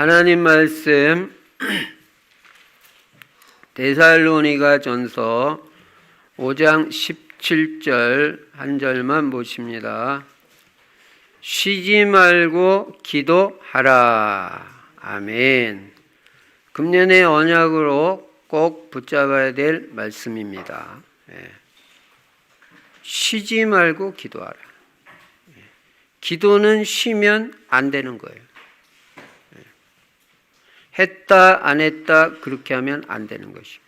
하나님 말씀 데살로니가 전서 5장 17절 한 절만 보십니다. 쉬지 말고 기도하라. 아멘. 금년의 언약으로 꼭 붙잡아야 될 말씀입니다. 쉬지 말고 기도하라. 기도는 쉬면 안 되는 거예요. 했다 안 했다 그렇게 하면 안 되는 것입니다.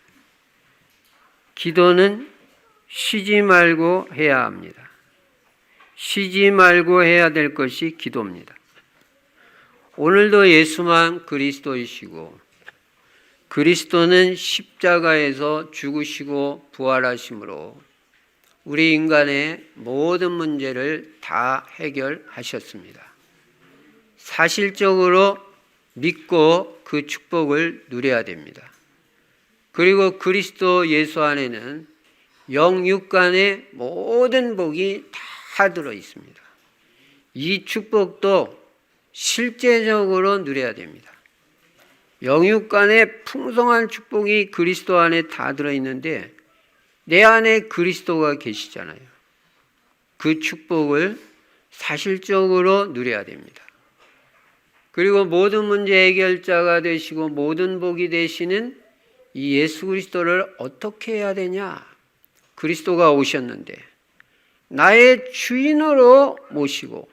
기도는 쉬지 말고 해야 합니다. 쉬지 말고 해야 될 것이 기도입니다. 오늘도 예수만 그리스도이시고 그리스도는 십자가에서 죽으시고 부활하심으로 우리 인간의 모든 문제를 다 해결하셨습니다. 사실적으로 믿고 그 축복을 누려야 됩니다. 그리고 그리스도 예수 안에는 영육간의 모든 복이 다 들어 있습니다. 이 축복도 실제적으로 누려야 됩니다. 영육간의 풍성한 축복이 그리스도 안에 다 들어 있는데 내 안에 그리스도가 계시잖아요. 그 축복을 사실적으로 누려야 됩니다. 그리고 모든 문제 해결자가 되시고 모든 복이 되시는 이 예수 그리스도를 어떻게 해야 되냐? 그리스도가 오셨는데 나의 주인으로 모시고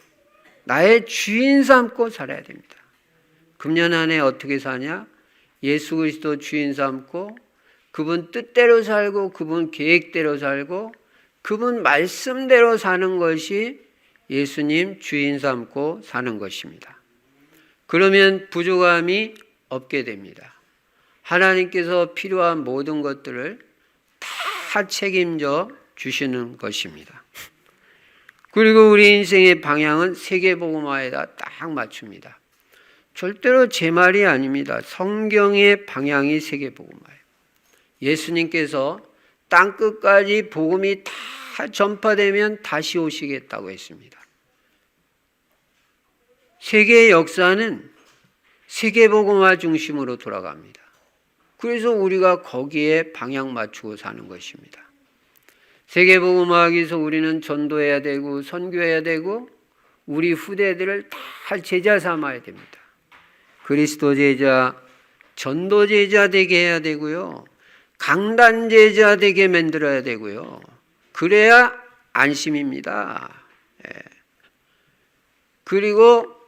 나의 주인 삼고 살아야 됩니다. 금년 안에 어떻게 사냐? 예수 그리스도 주인 삼고 그분 뜻대로 살고 그분 계획대로 살고 그분 말씀대로 사는 것이 예수님 주인 삼고 사는 것입니다. 그러면 부족함이 없게 됩니다. 하나님께서 필요한 모든 것들을 다 책임져 주시는 것입니다. 그리고 우리 인생의 방향은 세계복음화에다 딱 맞춥니다. 절대로 제 말이 아닙니다. 성경의 방향이 세계복음화예요. 예수님께서 땅끝까지 복음이 다 전파되면 다시 오시겠다고 했습니다. 세계의 역사는 세계복음화 중심으로 돌아갑니다. 그래서 우리가 거기에 방향 맞추고 사는 것입니다. 세계복음화하기 위해서 우리는 전도해야 되고 선교해야 되고 우리 후대들을 다 제자 삼아야 됩니다. 그리스도 제자, 전도 제자 되게 해야 되고요. 강단 제자 되게 만들어야 되고요. 그래야 안심입니다. 그리고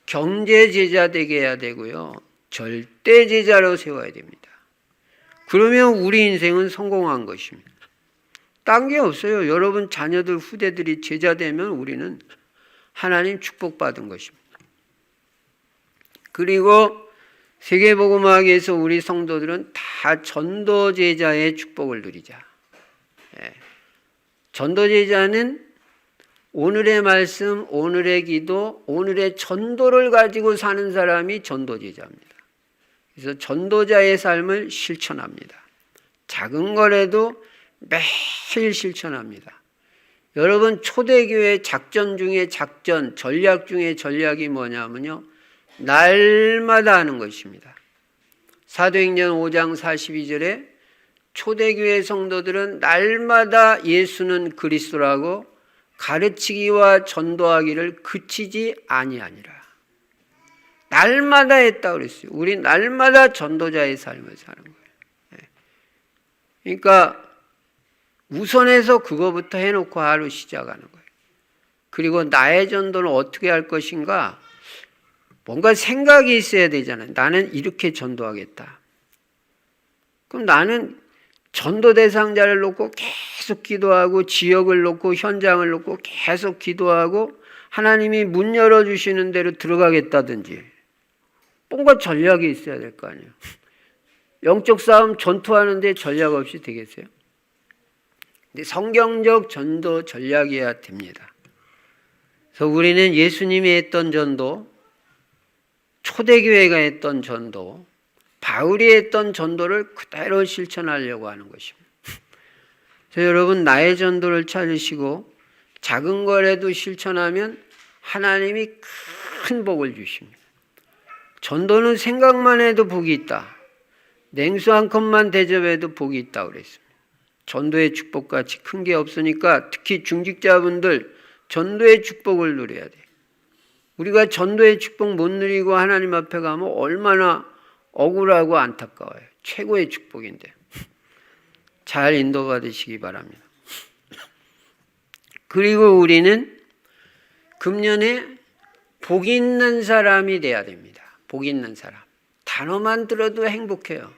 경제 제자 되게 해야 되고요. 절대 제자로 세워야 됩니다. 그러면 우리 인생은 성공한 것입니다. 딴 게 없어요. 여러분 자녀들 후대들이 제자 되면 우리는 하나님 축복받은 것입니다. 그리고 세계복음화하기 위해서 우리 성도들은 다 전도 제자의 축복을 누리자. 전도 제자는 오늘의 말씀, 오늘의 기도, 오늘의 전도를 가지고 사는 사람이 전도제자입니다. 그래서 전도자의 삶을 실천합니다. 작은 거라도 매일 실천합니다. 여러분 초대교회 작전 중에 작전, 전략 중에 전략이 뭐냐면요. 날마다 하는 것입니다. 사도행전 5장 42절에 초대교회 성도들은 날마다 예수는 그리스도라고 가르치기와 전도하기를 그치지 아니하니라. 날마다 했다고 그랬어요. 우리 날마다 전도자의 삶을 사는 거예요. 그러니까 우선해서 그거부터 해놓고 하루 시작하는 거예요. 그리고 나의 전도는 어떻게 할 것인가? 뭔가 생각이 있어야 되잖아요. 나는 이렇게 전도하겠다. 그럼 나는 전도 대상자를 놓고 계속 기도하고 지역을 놓고 현장을 놓고 계속 기도하고 하나님이 문 열어주시는 대로 들어가겠다든지 뭔가 전략이 있어야 될 거 아니에요. 영적 싸움 전투하는데 전략 없이 되겠어요? 근데 성경적 전도 전략이어야 됩니다. 그래서 우리는 예수님이 했던 전도, 초대교회가 했던 전도, 바울이 했던 전도를 그대로 실천하려고 하는 것입니다. 그래서 여러분 나의 전도를 찾으시고 작은 거라도 실천하면 하나님이 큰 복을 주십니다. 전도는 생각만 해도 복이 있다. 냉수 한 컵만 대접해도 복이 있다 그랬습니다. 전도의 축복같이 큰 게 없으니까 특히 중직자분들 전도의 축복을 누려야 돼요. 우리가 전도의 축복 못 누리고 하나님 앞에 가면 얼마나 억울하고 안타까워요. 최고의 축복인데. 잘 인도받으시기 바랍니다. 그리고 우리는 금년에 복 있는 사람이 돼야 됩니다. 복 있는 사람. 단어만 들어도 행복해요.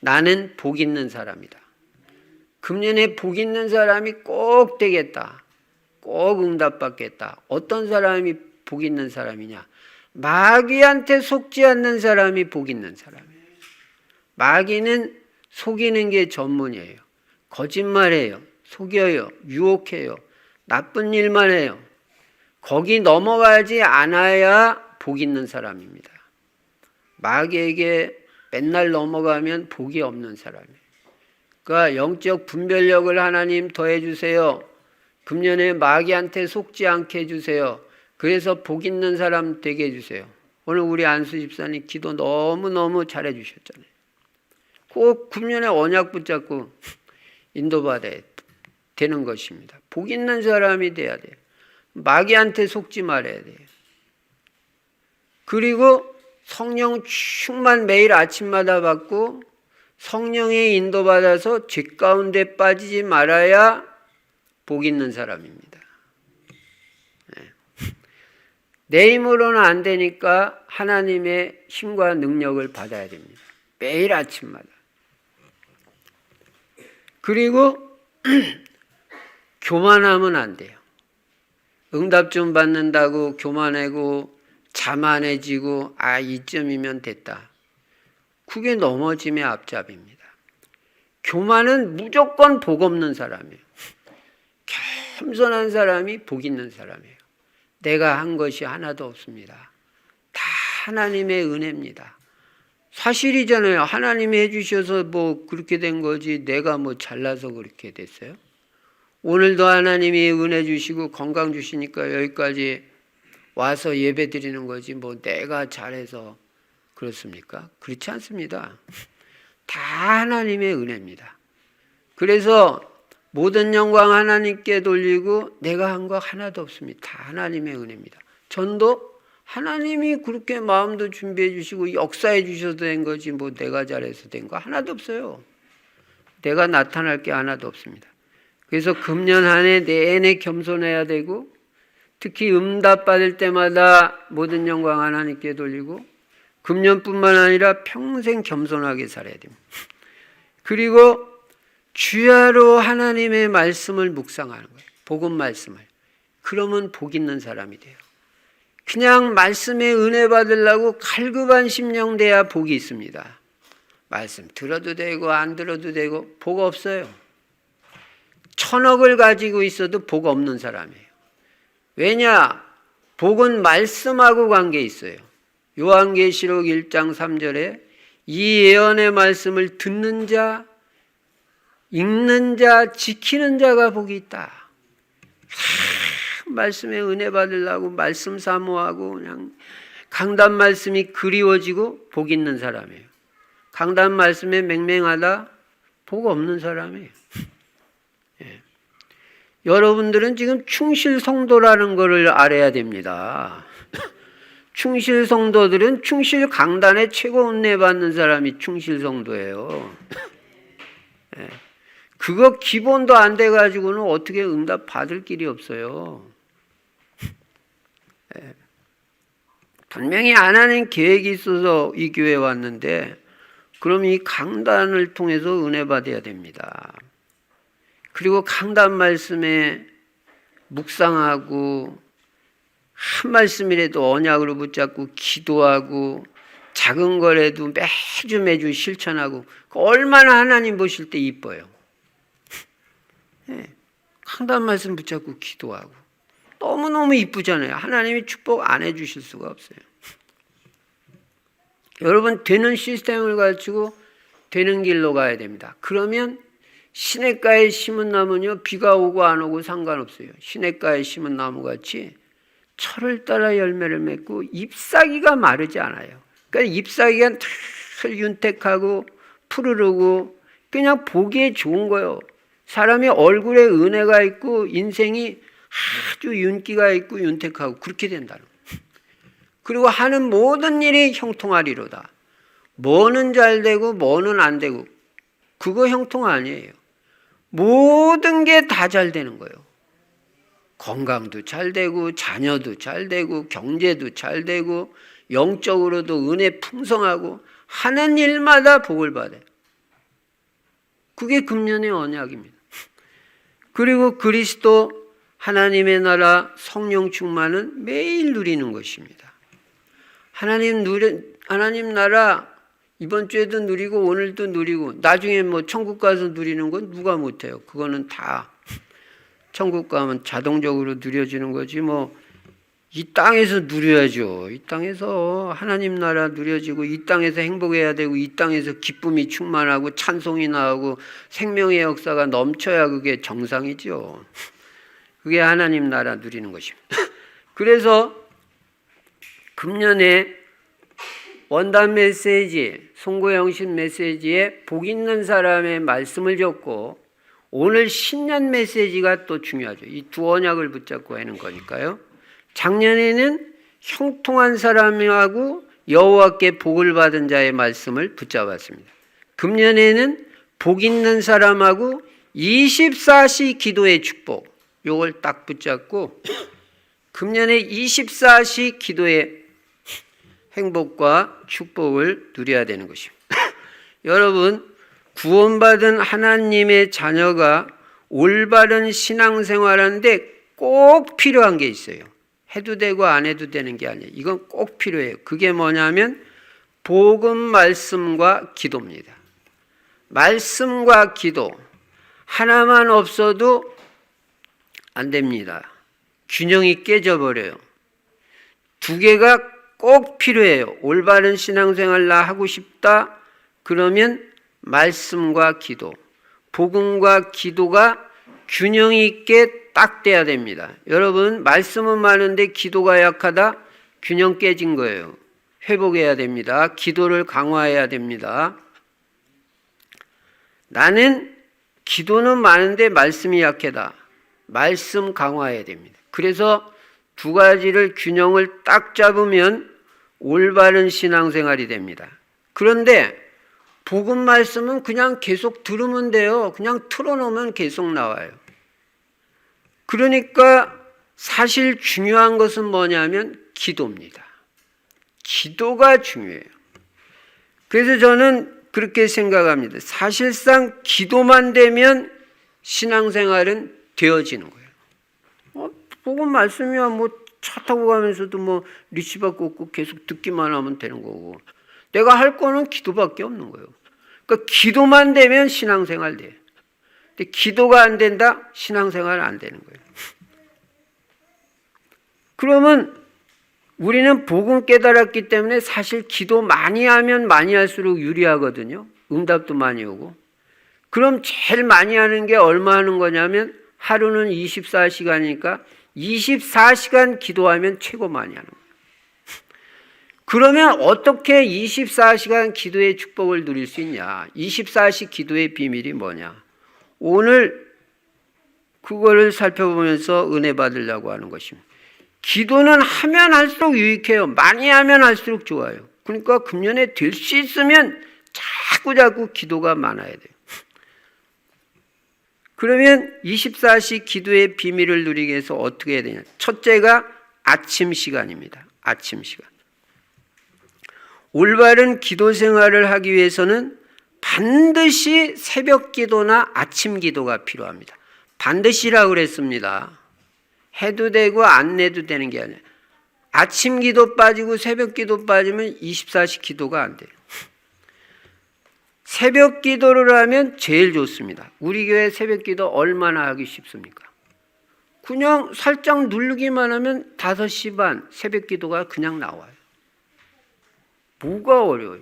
나는 복 있는 사람이다. 금년에 복 있는 사람이 꼭 되겠다. 꼭 응답받겠다. 어떤 사람이 복 있는 사람이냐? 마귀한테 속지 않는 사람이 복 있는 사람이에요. 마귀는 속이는 게 전문이에요. 거짓말해요. 속여요. 유혹해요. 나쁜 일만 해요. 거기 넘어가지 않아야 복 있는 사람입니다. 마귀에게 맨날 넘어가면 복이 없는 사람이에요. 그러니까 영적 분별력을 하나님 더해 주세요. 금년에 마귀한테 속지 않게 해주세요. 그래서 복 있는 사람 되게 해주세요. 오늘 우리 안수 집사님 기도 너무너무 잘해 주셨잖아요. 꼭 금년에 언약 붙잡고 인도받아야 되는 것입니다. 복 있는 사람이 돼야 돼요. 마귀한테 속지 말아야 돼요. 그리고 성령 충만 매일 아침마다 받고 성령의 인도받아서 죄 가운데 빠지지 말아야 복 있는 사람입니다. 내 힘으로는 안 되니까 하나님의 힘과 능력을 받아야 됩니다. 매일 아침마다. 그리고 교만하면 안 돼요. 응답 좀 받는다고 교만하고 자만해지고 이쯤이면 됐다. 그게 넘어짐의 앞잡이입니다. 교만은 무조건 복 없는 사람이에요. 겸손한 사람이 복 있는 사람이에요. 내가 한 것이 하나도 없습니다. 다 하나님의 은혜입니다. 사실이잖아요. 하나님이 해주셔서 뭐 그렇게 된 거지 내가 뭐 잘나서 그렇게 됐어요? 오늘도 하나님이 은혜 주시고 건강 주시니까 여기까지 와서 예배 드리는 거지 뭐 내가 잘해서 그렇습니까? 그렇지 않습니다. 다 하나님의 은혜입니다. 그래서 모든 영광 하나님께 돌리고 내가 한 거 하나도 없습니다. 다 하나님의 은혜입니다. 전도 하나님이 그렇게 마음도 준비해 주시고 역사해 주셔도 된 거지 뭐 내가 잘해서 된 거 하나도 없어요. 내가 나타날 게 하나도 없습니다. 그래서 금년 한 해 내내 겸손해야 되고 특히 응답 받을 때마다 모든 영광 하나님께 돌리고 금년뿐만 아니라 평생 겸손하게 살아야 됩니다. 그리고 주야로 하나님의 말씀을 묵상하는 거예요. 복음 말씀을. 그러면 복 있는 사람이 돼요. 그냥 말씀에 은혜 받으려고 갈급한 심령 돼야 복이 있습니다. 말씀 들어도 되고 안 들어도 되고 복 없어요. 1000억을 가지고 있어도 복 없는 사람이에요. 왜냐? 복은 말씀하고 관계 있어요. 요한계시록 1장 3절에 이 예언의 말씀을 듣는 자, 읽는 자, 지키는 자가 복이 있다. 말씀에 은혜 받으려고 말씀 사모하고 그냥 강단 말씀이 그리워지고 복 있는 사람이에요. 강단 말씀에 맹맹하다 복 없는 사람이에요. 예. 여러분들은 지금 충실 성도라는 것을 알아야 됩니다. 충실 성도들은 충실 강단에 최고 은혜 받는 사람이 충실 성도예요. 예. 그거 기본도 안 돼가지고는 어떻게 응답 받을 길이 없어요. 예. 분명히 안 하는 계획이 있어서 이 교회에 왔는데 그럼 이 강단을 통해서 은혜 받아야 됩니다. 그리고 강단 말씀에 묵상하고 한 말씀이라도 언약으로 붙잡고 기도하고 작은 거라도 매주 실천하고 얼마나 하나님 보실 때 이뻐요. 네. 강단 말씀 붙잡고 기도하고 너무너무 이쁘잖아요. 하나님이 축복 안 해주실 수가 없어요. 여러분 되는 시스템을 가지고 되는 길로 가야 됩니다. 그러면 시냇가에 심은 나무는요 비가 오고 안 오고 상관없어요. 시냇가에 심은 나무같이 철을 따라 열매를 맺고 잎사귀가 마르지 않아요. 그러니까 잎사귀가 늘 윤택하고 푸르르고 그냥 보기에 좋은 거예요. 사람이 얼굴에 은혜가 있고 인생이 아주 윤기가 있고 윤택하고 그렇게 된다는 거예요. 그리고 하는 모든 일이 형통하리로다. 뭐는 잘 되고 뭐는 안 되고 그거 형통 아니에요. 모든 게 다 잘 되는 거예요. 건강도 잘 되고 자녀도 잘 되고 경제도 잘 되고 영적으로도 은혜 풍성하고 하는 일마다 복을 받아요. 그게 금년의 언약입니다. 그리고 그리스도 하나님의 나라 성령 충만은 매일 누리는 것입니다. 하나님 나라 이번 주에도 누리고 오늘도 누리고 나중에 뭐 천국 가서 누리는 건 누가 못해요. 그거는 다 천국 가면 자동적으로 누려지는 거지 뭐 이 땅에서 누려야죠. 이 땅에서 하나님 나라 누려지고 이 땅에서 행복해야 되고 이 땅에서 기쁨이 충만하고 찬송이 나오고 생명의 역사가 넘쳐야 그게 정상이죠. 그게 하나님 나라 누리는 것입니다. 그래서 금년에 원단 메시지, 송구영신 메시지에 복 있는 사람의 말씀을 적고 오늘 신년 메시지가 또 중요하죠. 이 두 언약을 붙잡고 하는 거니까요. 작년에는 형통한 사람하고 여호와께 복을 받은 자의 말씀을 붙잡았습니다. 금년에는 복 있는 사람하고 24시 기도의 축복 요걸 딱 붙잡고 금년에 24시 기도의 행복과 축복을 누려야 되는 것입니다. 여러분 구원받은 하나님의 자녀가 올바른 신앙생활하는데 꼭 필요한 게 있어요. 해도 되고 안 해도 되는 게 아니에요. 이건 꼭 필요해요. 그게 뭐냐면 복음 말씀과 기도입니다. 말씀과 기도 하나만 없어도 안 됩니다. 균형이 깨져버려요. 두 개가 꼭 필요해요. 올바른 신앙생활 나 하고 싶다. 그러면 말씀과 기도, 복음과 기도가 균형 있게 딱 돼야 됩니다. 여러분 말씀은 많은데 기도가 약하다? 균형 깨진 거예요. 회복해야 됩니다. 기도를 강화해야 됩니다. 나는 기도는 많은데 말씀이 약하다. 말씀 강화해야 됩니다. 그래서 두 가지를 균형을 딱 잡으면 올바른 신앙생활이 됩니다. 그런데 복음 말씀은 그냥 계속 들으면 돼요. 그냥 틀어놓으면 계속 나와요. 그러니까 사실 중요한 것은 뭐냐면 기도입니다. 기도가 중요해요. 그래서 저는 그렇게 생각합니다. 사실상 기도만 되면 신앙생활은 되어지는 거예요. 복음 말씀이야 뭐 차 타고 가면서도 뭐 리치받고 없고 계속 듣기만 하면 되는 거고 내가 할 거는 기도밖에 없는 거예요. 그러니까 기도만 되면 신앙생활 돼요. 근데 기도가 안 된다? 신앙생활 안 되는 거예요. 그러면 우리는 복음 깨달았기 때문에 사실 기도 많이 하면 많이 할수록 유리하거든요. 응답도 많이 오고. 그럼 제일 많이 하는 게 얼마 하는 거냐면 하루는 24시간이니까 24시간 기도하면 최고 많이 하는 거예요. 그러면 어떻게 24시간 기도의 축복을 누릴 수 있냐? 24시 기도의 비밀이 뭐냐? 오늘 그거를 살펴보면서 은혜 받으려고 하는 것입니다. 기도는 하면 할수록 유익해요. 많이 하면 할수록 좋아요. 그러니까 금년에 될 수 있으면 자꾸 기도가 많아야 돼요. 그러면 24시 기도의 비밀을 누리기 위해서 어떻게 해야 되냐? 첫째가 아침 시간입니다. 아침 시간. 올바른 기도 생활을 하기 위해서는 반드시 새벽 기도나 아침 기도가 필요합니다. 반드시라고 그랬습니다. 해도 되고 안 해도 되는 게 아니에요. 아침 기도 빠지고 새벽 기도 빠지면 24시 기도가 안 돼요. 새벽 기도를 하면 제일 좋습니다. 우리 교회 새벽 기도 얼마나 하기 쉽습니까? 그냥 살짝 누르기만 하면 5시 반 새벽 기도가 그냥 나와요. 뭐가 어려워요?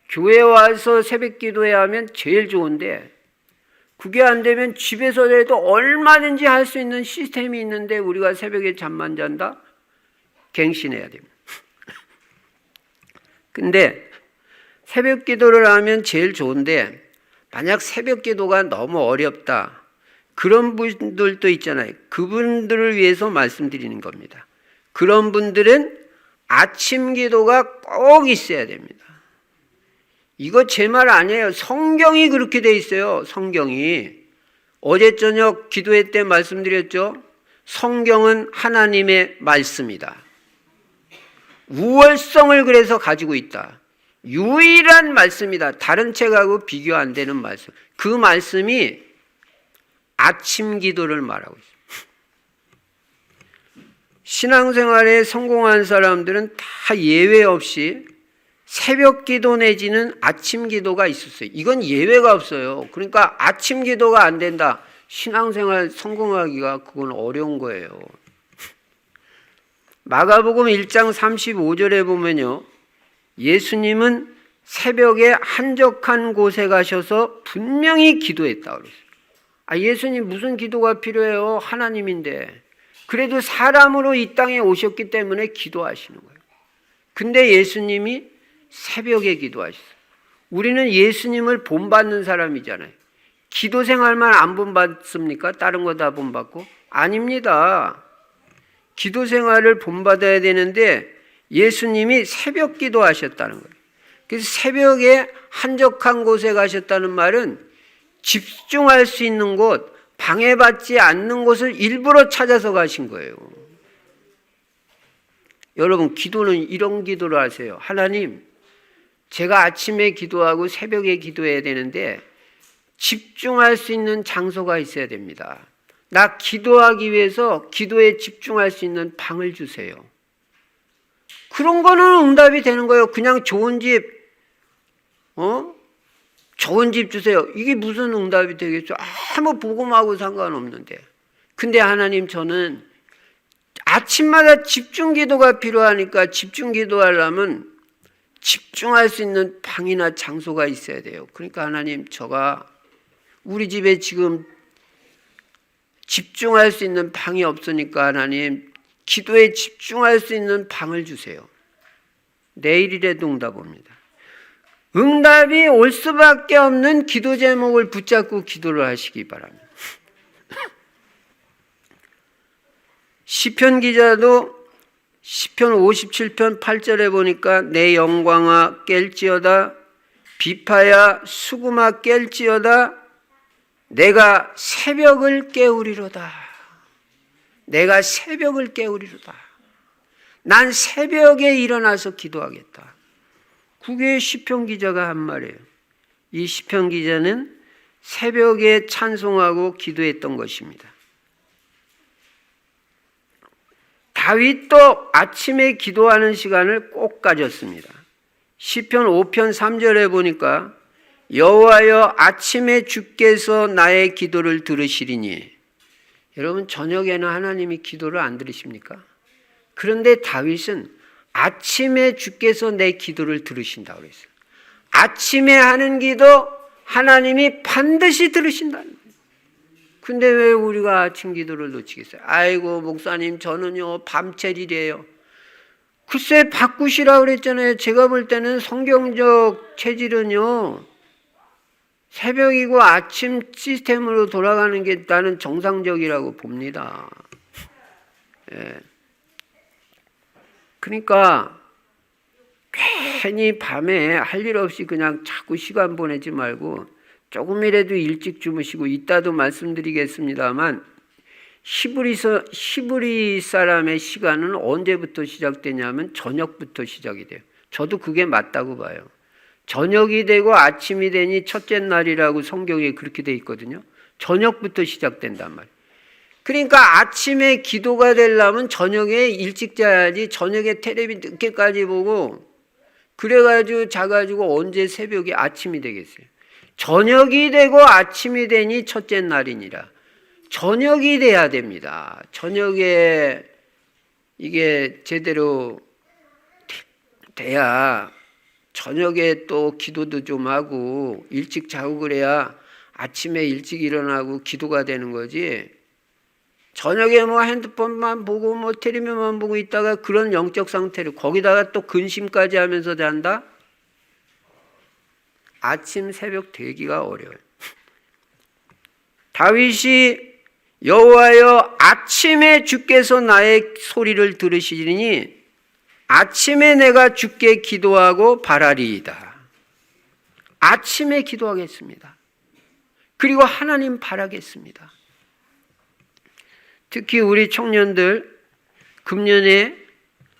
교회 와서 새벽 기도해야 하면 제일 좋은데 그게 안 되면 집에서라도 얼마든지 할 수 있는 시스템이 있는데 우리가 새벽에 잠만 잔다? 갱신해야 됩니다. 근데 새벽 기도를 하면 제일 좋은데 만약 새벽 기도가 너무 어렵다. 그런 분들도 있잖아요. 그분들을 위해서 말씀드리는 겁니다. 그런 분들은 아침 기도가 꼭 있어야 됩니다. 이거 제 말 아니에요. 성경이 그렇게 돼 있어요. 성경이. 어제 저녁 기도회 때 말씀드렸죠. 성경은 하나님의 말씀이다. 우월성을 그래서 가지고 있다. 유일한 말씀이다. 다른 책하고 비교 안 되는 말씀. 그 말씀이 아침 기도를 말하고 있습니다. 신앙생활에 성공한 사람들은 다 예외 없이 새벽 기도 내지는 아침 기도가 있었어요. 이건 예외가 없어요. 그러니까 아침 기도가 안 된다. 신앙생활 성공하기가 그건 어려운 거예요. 마가복음 1장 35절에 보면요. 예수님은 새벽에 한적한 곳에 가셔서 분명히 기도했다고 그랬어요. 예수님 무슨 기도가 필요해요? 하나님인데. 그래도 사람으로 이 땅에 오셨기 때문에 기도하시는 거예요. 근데 예수님이 새벽에 기도하셨어요. 우리는 예수님을 본받는 사람이잖아요. 기도 생활만 안 본받습니까? 다른 거 다 본받고? 아닙니다. 기도 생활을 본받아야 되는데 예수님이 새벽 기도하셨다는 거예요. 그래서 새벽에 한적한 곳에 가셨다는 말은 집중할 수 있는 곳, 방해받지 않는 곳을 일부러 찾아서 가신 거예요. 여러분, 기도는 이런 기도를 하세요. 하나님, 제가 아침에 기도하고 새벽에 기도해야 되는데 집중할 수 있는 장소가 있어야 됩니다. 나 기도하기 위해서 기도에 집중할 수 있는 방을 주세요. 그런 거는 응답이 되는 거예요. 그냥 좋은 집, 좋은 집 주세요. 이게 무슨 응답이 되겠죠? 아무 복음하고 상관없는데. 근데 하나님, 저는 아침마다 집중 기도가 필요하니까 집중 기도하려면 집중할 수 있는 방이나 장소가 있어야 돼요. 그러니까 하나님, 우리 집에 지금 집중할 수 있는 방이 없으니까 하나님, 기도에 집중할 수 있는 방을 주세요. 내일이라도 응답 옵니다. 응답이 올 수밖에 없는 기도 제목을 붙잡고 기도를 하시기 바랍니다. 시편 기자도 시편 57편 8절에 보니까 내 영광아 깰지어다 비파야 수금아 깰지어다 내가 새벽을 깨우리로다. 내가 새벽을 깨우리로다. 난 새벽에 일어나서 기도하겠다. 그게 시편 기자가 한 말이에요. 이 시편 기자는 새벽에 찬송하고 기도했던 것입니다. 다윗도 아침에 기도하는 시간을 꼭 가졌습니다. 시편 5편 3절에 보니까 여호와여 아침에 주께서 나의 기도를 들으시리니. 여러분, 저녁에는 하나님이 기도를 안 들으십니까? 그런데 다윗은 아침에 주께서 내 기도를 들으신다고 그랬어요. 아침에 하는 기도 하나님이 반드시 들으신다는 거예요. 근데 왜 우리가 아침 기도를 놓치겠어요? 아이고 목사님, 저는요 밤체질이에요. 글쎄 바꾸시라고 그랬잖아요. 제가 볼 때는 성경적 체질은요 새벽이고 아침 시스템으로 돌아가는 게 나는 정상적이라고 봅니다. 예. 그러니까 괜히 밤에 할 일 없이 그냥 자꾸 시간 보내지 말고 조금이라도 일찍 주무시고, 이따도 말씀드리겠습니다만 히브리 사람의 시간은 언제부터 시작되냐면 저녁부터 시작이 돼요. 저도 그게 맞다고 봐요. 저녁이 되고 아침이 되니 첫째 날이라고 성경에 그렇게 돼 있거든요. 저녁부터 시작된단 말이에요. 그러니까 아침에 기도가 되려면 저녁에 일찍 자야지. 저녁에 텔레비 늦게까지 보고 그래가지고 자가지고 언제 새벽이 아침이 되겠어요. 저녁이 되고 아침이 되니 첫째 날이니라. 저녁이 돼야 됩니다. 저녁에 이게 제대로 돼야 저녁에 또 기도도 좀 하고 일찍 자고 그래야 아침에 일찍 일어나고 기도가 되는 거지. 저녁에 뭐 핸드폰만 보고 뭐 텔레비전만 보고 있다가 그런 영적 상태로 거기다가 또 근심까지 하면서 잔다? 아침 새벽 되기가 어려워요. 다윗이 여호와여 아침에 주께서 나의 소리를 들으시리니 아침에 내가 주께 기도하고 바라리이다. 아침에 기도하겠습니다. 그리고 하나님 바라겠습니다. 특히 우리 청년들 금년에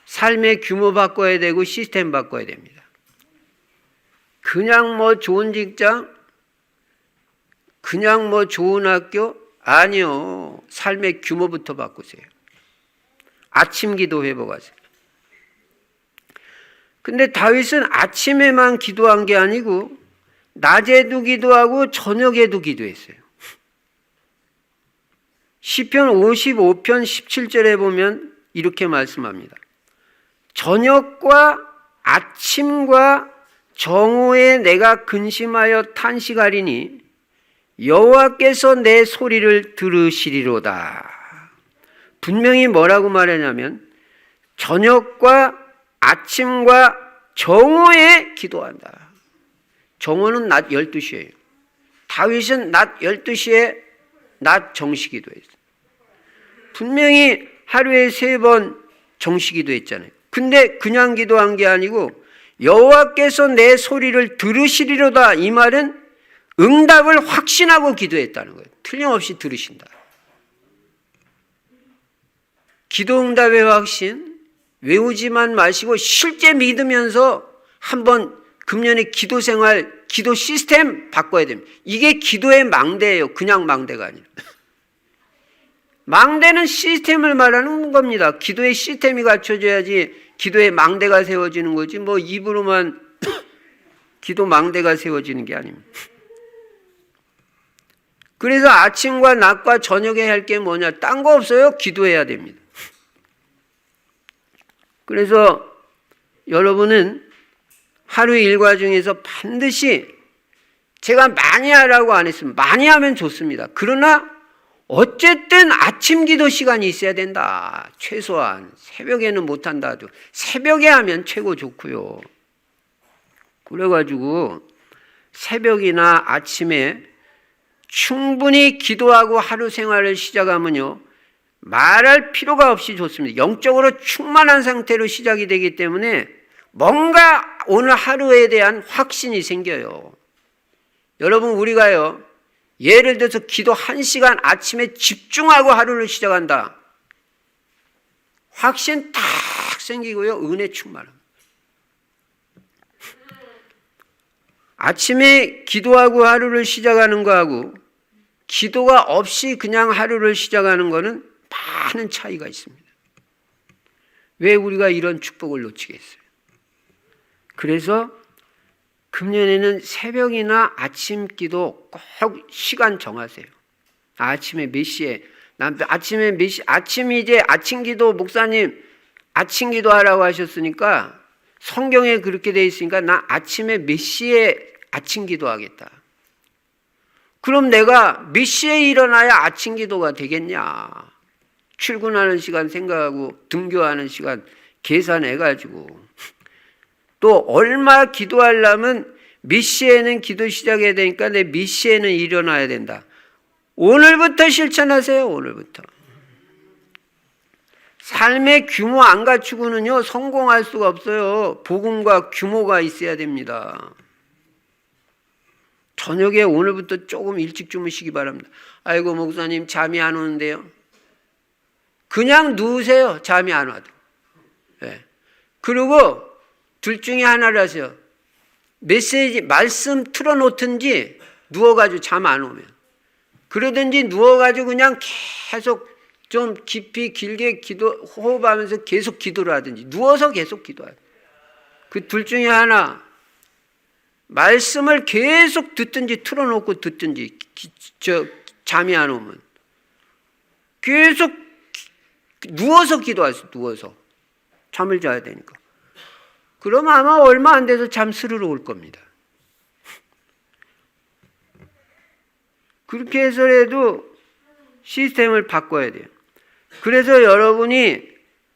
삶의 규모 바꿔야 되고 시스템 바꿔야 됩니다. 그냥 뭐 좋은 직장, 그냥 뭐 좋은 학교, 아니요. 삶의 규모부터 바꾸세요. 아침 기도 회복하세요. 근데 다윗은 아침에만 기도한 게 아니고 낮에도 기도하고 저녁에도 기도했어요. 시편 55편 17절에 보면 이렇게 말씀합니다. 저녁과 아침과 정오에 내가 근심하여 탄식하리니 여호와께서 내 소리를 들으시리로다. 분명히 뭐라고 말하냐면 저녁과 아침과 정오에 기도한다. 정오는 낮 12시예요. 다윗은 낮 12시에 낮 정시기도 했어요. 분명히 하루에 3번 정시기도 했잖아요. 근데 그냥 기도한 게 아니고 여호와께서 내 소리를 들으시리로다. 이 말은 응답을 확신하고 기도했다는 거예요. 틀림없이 들으신다. 기도 응답의 확신 외우지만 마시고 실제 믿으면서 한번 금년에 기도 생활, 기도 시스템 바꿔야 됩니다. 이게 기도의 망대예요. 그냥 망대가 아니라. 망대는 시스템을 말하는 겁니다. 기도의 시스템이 갖춰져야지 기도의 망대가 세워지는 거지 뭐 입으로만 기도 망대가 세워지는 게 아닙니다. 그래서 아침과 낮과 저녁에 할 게 뭐냐? 딴 거 없어요. 기도해야 됩니다. 그래서 여러분은 하루 일과 중에서 반드시 제가 많이 하라고 안 했으면 많이 하면 좋습니다. 그러나 어쨌든 아침 기도 시간이 있어야 된다. 최소한 새벽에는 못한다 하도 새벽에 하면 최고 좋고요. 그래가지고 새벽이나 아침에 충분히 기도하고 하루 생활을 시작하면요. 말할 필요가 없이 좋습니다. 영적으로 충만한 상태로 시작이 되기 때문에 뭔가 오늘 하루에 대한 확신이 생겨요. 여러분 우리가요. 예를 들어서 기도 1시간 아침에 집중하고 하루를 시작한다. 확신 탁 생기고요. 은혜 충만합니다. 아침에 기도하고 하루를 시작하는 거하고 기도가 없이 그냥 하루를 시작하는 거는 많은 차이가 있습니다. 왜 우리가 이런 축복을 놓치겠어요? 그래서 금년에는 새벽이나 아침 기도 꼭 시간 정하세요. 아침에 몇 시에, 아침에 몇 시, 아침이 이제 아침 기도, 목사님 아침 기도 하라고 하셨으니까 성경에 그렇게 돼 있으니까 나 아침에 몇 시에 아침 기도 하겠다. 그럼 내가 몇 시에 일어나야 아침 기도가 되겠냐? 출근하는 시간 생각하고 등교하는 시간 계산해가지고 또 얼마 기도하려면 몇 시에는 기도 시작해야 되니까 내 몇 시에는 일어나야 된다. 오늘부터 실천하세요. 오늘부터. 삶의 규모 안 갖추고는요 성공할 수가 없어요. 복음과 규모가 있어야 됩니다. 저녁에 오늘부터 조금 일찍 주무시기 바랍니다. 아이고 목사님 잠이 안 오는데요. 그냥 누우세요. 잠이 안 와도. 네. 그리고 둘 중에 하나를 하세요. 메시지 말씀 틀어놓든지 누워가지고 잠 안 오면 그러든지 누워가지고 그냥 계속 좀 깊이 길게 호흡하면서 계속 기도를 하든지 누워서 계속 기도해요. 그 둘 중에 하나 말씀을 계속 듣든지 틀어놓고 듣든지 잠이 안 오면 계속 누워서 기도하세요. 누워서 잠을 자야 되니까. 그럼 아마 얼마 안 돼서 잠 스르르 올 겁니다. 그렇게 해서라도 시스템을 바꿔야 돼요. 그래서 여러분이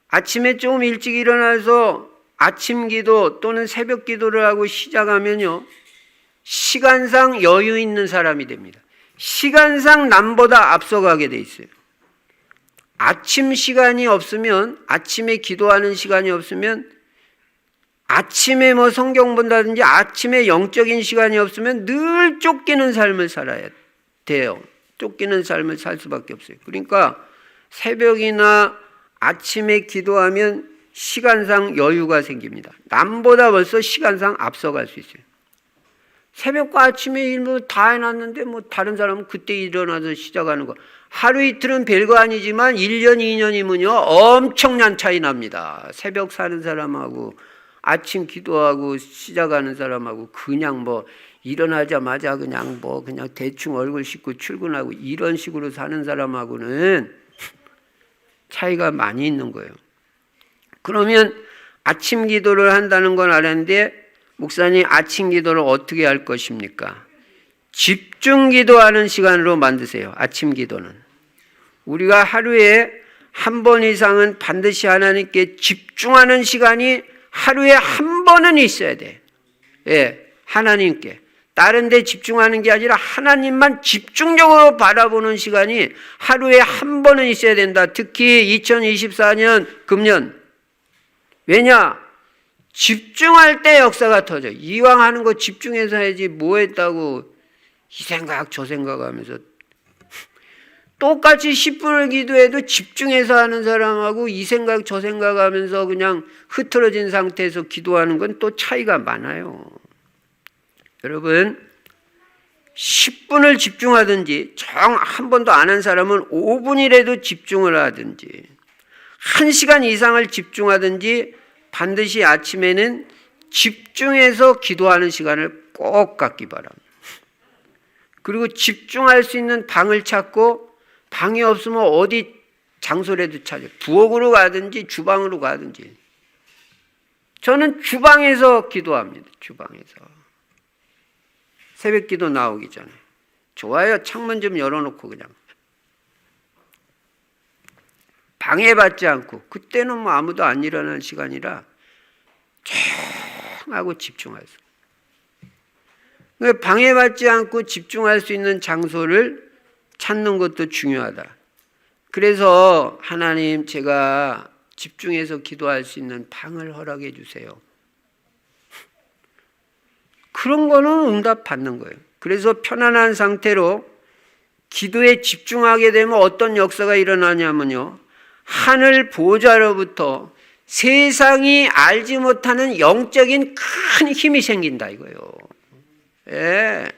아침에 조금 일찍 일어나서 아침 기도 또는 새벽 기도를 하고 시작하면요, 시간상 여유 있는 사람이 됩니다. 시간상 남보다 앞서가게 돼 있어요. 아침 시간이 없으면, 아침에 기도하는 시간이 없으면, 아침에 뭐 성경 본다든지 아침에 영적인 시간이 없으면 늘 쫓기는 삶을 살아야 돼요. 쫓기는 삶을 살 수밖에 없어요. 그러니까 새벽이나 아침에 기도하면 시간상 여유가 생깁니다. 남보다 벌써 시간상 앞서갈 수 있어요. 새벽과 아침에 일 다 해놨는데 뭐 다른 사람은 그때 일어나서 시작하는 거. 하루 이틀은 별거 아니지만 1년, 2년이면요 엄청난 차이 납니다. 새벽 사는 사람하고 아침 기도하고 시작하는 사람하고 그냥 뭐 일어나자마자 그냥 대충 얼굴 씻고 출근하고 이런 식으로 사는 사람하고는 차이가 많이 있는 거예요. 그러면 아침 기도를 한다는 건 알았는데, 목사님 아침 기도를 어떻게 할 것입니까? 집중 기도하는 시간으로 만드세요. 아침 기도는 우리가 하루에 한 번 이상은 반드시 하나님께 집중하는 시간이 하루에 한 번은 있어야 돼. 예, 하나님께. 다른 데 집중하는 게 아니라 하나님만 집중적으로 바라보는 시간이 하루에 한 번은 있어야 된다. 특히 2024년 금년. 왜냐? 집중할 때 역사가 터져. 이왕 하는 거 집중해서 해야지 뭐 했다고 이 생각 저 생각하면서 똑같이 10분을 기도해도 집중해서 하는 사람하고 이 생각 저 생각하면서 그냥 흐트러진 상태에서 기도하는 건 또 차이가 많아요. 여러분 10분을 집중하든지 정 한 번도 안 한 사람은 5분이라도 집중을 하든지 1시간 이상을 집중하든지 반드시 아침에는 집중해서 기도하는 시간을 꼭 갖기 바랍니다. 그리고 집중할 수 있는 방을 찾고, 방이 없으면 어디 장소라도 찾아요. 부엌으로 가든지 주방으로 가든지. 저는 주방에서 기도합니다. 주방에서. 새벽 기도 나오기 전에. 좋아요. 창문 좀 열어놓고 그냥. 방해받지 않고, 그때는 뭐 아무도 안 일어나는 시간이라 조용하고 집중할 수. 방해받지 않고 집중할 수 있는 장소를 찾는 것도 중요하다. 그래서 하나님, 제가 집중해서 기도할 수 있는 방을 허락해 주세요. 그런 거는 응답 받는 거예요. 그래서 편안한 상태로 기도에 집중하게 되면 어떤 역사가 일어나냐면요, 하늘 보좌로부터 세상이 알지 못하는 영적인 큰 힘이 생긴다 이거예요. 예.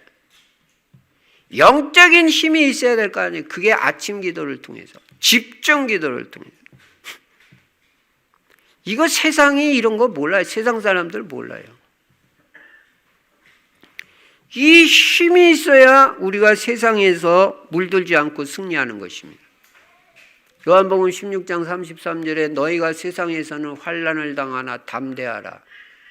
영적인 힘이 있어야 될 거 아니에요. 그게 아침 기도를 통해서, 집중 기도를 통해서. 이거 세상이 이런 거 몰라요. 세상 사람들 몰라요. 이 힘이 있어야 우리가 세상에서 물들지 않고 승리하는 것입니다. 요한복음 16장 33절에 너희가 세상에서는 환난을 당하나 담대하라.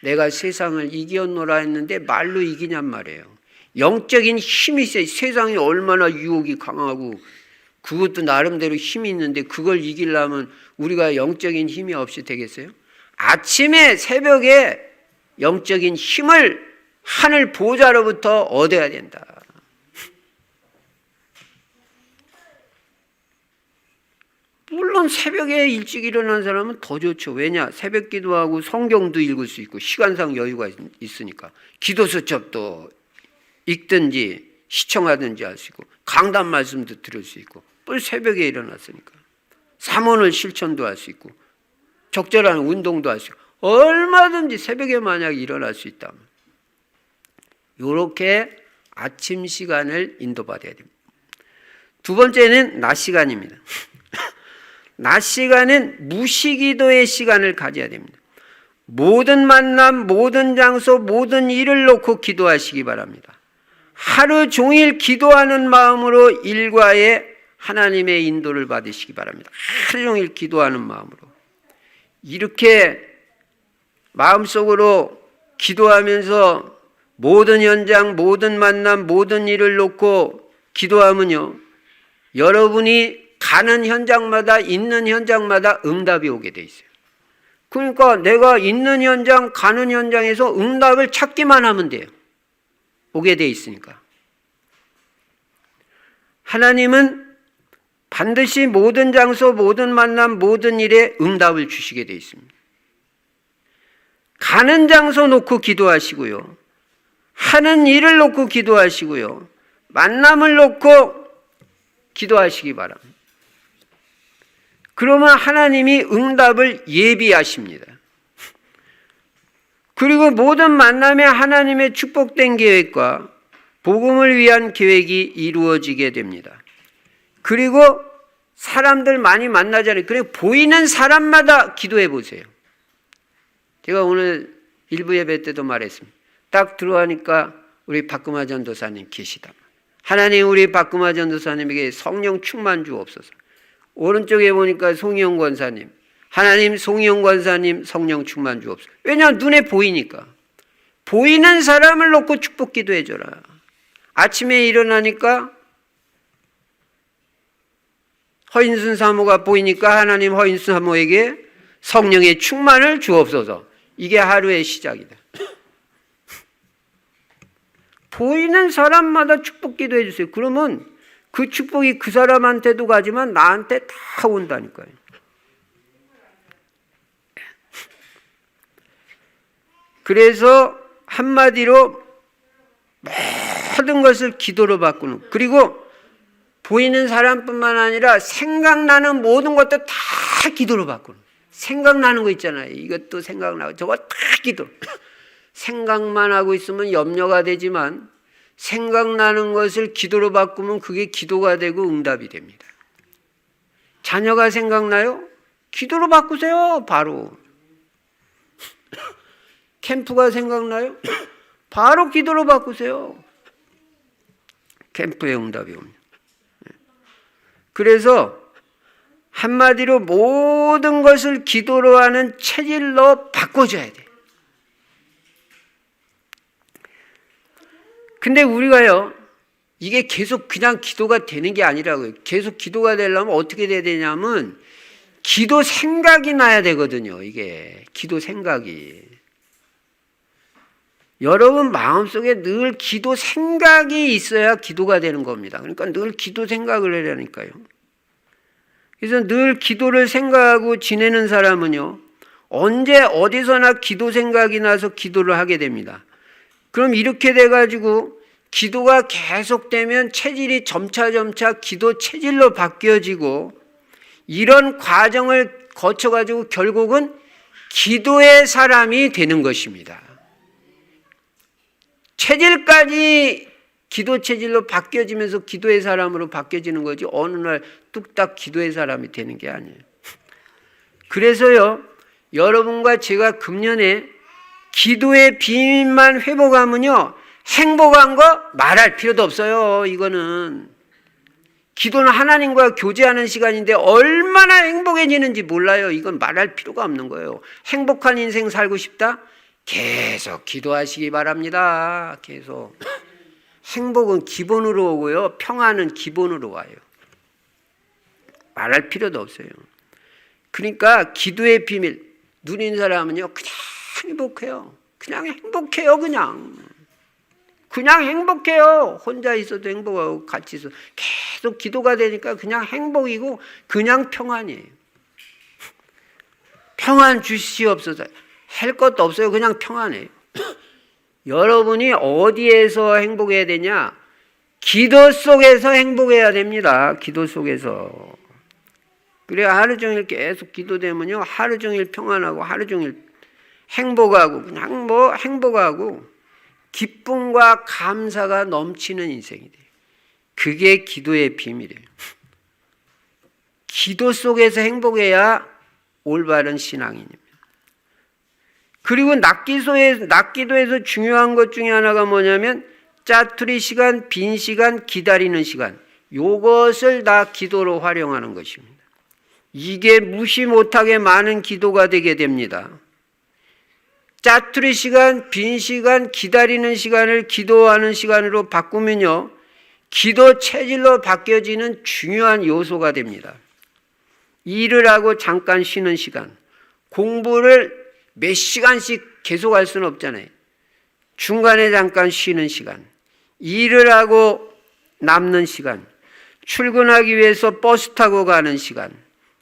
내가 세상을 이기었노라 했는데 말로 이기냔 말이에요. 영적인 힘이 있어요. 세상이 얼마나 유혹이 강하고 그것도 나름대로 힘이 있는데 그걸 이기려면 우리가 영적인 힘이 없이 되겠어요? 아침에 새벽에 영적인 힘을 하늘 보좌로부터 얻어야 된다. 물론 새벽에 일찍 일어난 사람은 더 좋죠. 왜냐? 새벽 기도하고 성경도 읽을 수 있고 시간상 여유가 있으니까 기도 수첩도 읽든지 시청하든지 할 수 있고 강단 말씀도 들을 수 있고 또 새벽에 일어났으니까 삼원을 실천도 할 수 있고 적절한 운동도 할 수 있고 얼마든지 새벽에 만약 일어날 수 있다면 이렇게 아침 시간을 인도받아야 됩니다. 두 번째는 낮 시간입니다. 낮 시간은 무시기도의 시간을 가져야 됩니다. 모든 만남, 모든 장소, 모든 일을 놓고 기도하시기 바랍니다. 하루 종일 기도하는 마음으로 일과에 하나님의 인도를 받으시기 바랍니다. 하루 종일 기도하는 마음으로. 이렇게 마음속으로 기도하면서 모든 현장, 모든 만남, 모든 일을 놓고 기도하면요, 여러분이 가는 현장마다 있는 현장마다 응답이 오게 돼 있어요. 그러니까 내가 있는 현장, 가는 현장에서 응답을 찾기만 하면 돼요. 오게 돼 있으니까. 하나님은 반드시 모든 장소, 모든 만남, 모든 일에 응답을 주시게 돼 있습니다. 가는 장소 놓고 기도하시고요. 하는 일을 놓고 기도하시고요. 만남을 놓고 기도하시기 바랍니다. 그러면 하나님이 응답을 예비하십니다. 그리고 모든 만남에 하나님의 축복된 계획과 복음을 위한 계획이 이루어지게 됩니다. 그리고 사람들 많이 만나잖아요. 그래 보이는 사람마다 기도해 보세요. 제가 오늘 일부 예배 때도 말했습니다. 딱 들어가니까 우리 박금화 전도사님 계시다. 하나님 우리 박금화 전도사님에게 성령 충만 주옵소서. 오른쪽에 보니까 송희영 권사님. 하나님 송희영 권사님 성령 충만 주옵소서. 왜냐하면 눈에 보이니까. 보이는 사람을 놓고 축복 기도해 줘라. 아침에 일어나니까 허인순 사모가 보이니까 하나님 허인순 사모에게 성령의 충만을 주옵소서. 이게 하루의 시작이다. 보이는 사람마다 축복 기도해 주세요. 그러면 그 축복이 그 사람한테도 가지만 나한테 다 온다니까요. 그래서 한마디로 모든 것을 기도로 바꾸는, 그리고 보이는 사람뿐만 아니라 생각나는 모든 것도 다 기도로 바꾸는. 생각나는 거 있잖아요. 이것도 생각나고 저거 다 기도. 생각만 하고 있으면 염려가 되지만 생각나는 것을 기도로 바꾸면 그게 기도가 되고 응답이 됩니다. 자녀가 생각나요? 기도로 바꾸세요. 바로. 캠프가 생각나요? 바로 기도로 바꾸세요. 캠프의 응답이 옵니다. 그래서 한마디로 모든 것을 기도로 하는 체질로 바꿔줘야 돼. 근데 우리가요, 이게 계속 그냥 기도가 되는 게 아니라고요. 계속 기도가 되려면 어떻게 돼야 되냐면 기도 생각이 나야 되거든요. 이게 기도 생각이. 여러분 마음속에 늘 기도 생각이 있어야 기도가 되는 겁니다. 그러니까 늘 기도 생각을 하려니까요. 그래서 늘 기도를 생각하고 지내는 사람은요, 언제 어디서나 기도 생각이 나서 기도를 하게 됩니다. 그럼 이렇게 돼가지고 기도가 계속되면 체질이 점차 기도 체질로 바뀌어지고 이런 과정을 거쳐가지고 결국은 기도의 사람이 되는 것입니다. 체질까지 기도 체질로 바뀌어지면서 기도의 사람으로 바뀌어지는 거지 어느 날 뚝딱 기도의 사람이 되는 게 아니에요. 그래서요, 여러분과 제가 금년에 기도의 비밀만 회복하면요, 행복한 거 말할 필요도 없어요. 이거는 기도는 하나님과 교제하는 시간인데 얼마나 행복해지는지 몰라요. 이건 말할 필요가 없는 거예요. 행복한 인생 살고 싶다? 계속 기도하시기 바랍니다. 계속. 행복은 기본으로 오고요, 평안은 기본으로 와요. 말할 필요도 없어요. 그러니까 기도의 비밀, 누린 사람은요 그냥 행복해요. 그냥 행복해요. 그냥 행복해요. 혼자 있어도 행복하고 같이 있어도 계속 기도가 되니까 그냥 행복이고 그냥 평안이에요. 평안 주시옵소서. 할 것도 없어요. 그냥 평안해요. 여러분이 어디에서 행복해야 되냐? 기도 속에서 행복해야 됩니다. 기도 속에서. 그래야 하루 종일 계속 기도되면요, 하루 종일 평안하고 하루 종일 행복하고 그냥 행복하고 기쁨과 감사가 넘치는 인생이 돼요. 그게 기도의 비밀이에요. 기도 속에서 행복해야 올바른 신앙인입니다. 그리고 낫기도에서 중요한 것 중에 하나가 뭐냐면 짜투리 시간, 빈 시간, 기다리는 시간, 요것을 다 기도로 활용하는 것입니다. 이게 무시 못하게 많은 기도가 되게 됩니다. 짜투리 시간, 빈 시간, 기다리는 시간을 기도하는 시간으로 바꾸면요, 기도 체질로 바뀌어지는 중요한 요소가 됩니다. 일을 하고 잠깐 쉬는 시간, 공부를 몇 시간씩 계속 할 수는 없잖아요. 중간에 잠깐 쉬는 시간, 일을 하고 남는 시간, 출근하기 위해서 버스 타고 가는 시간,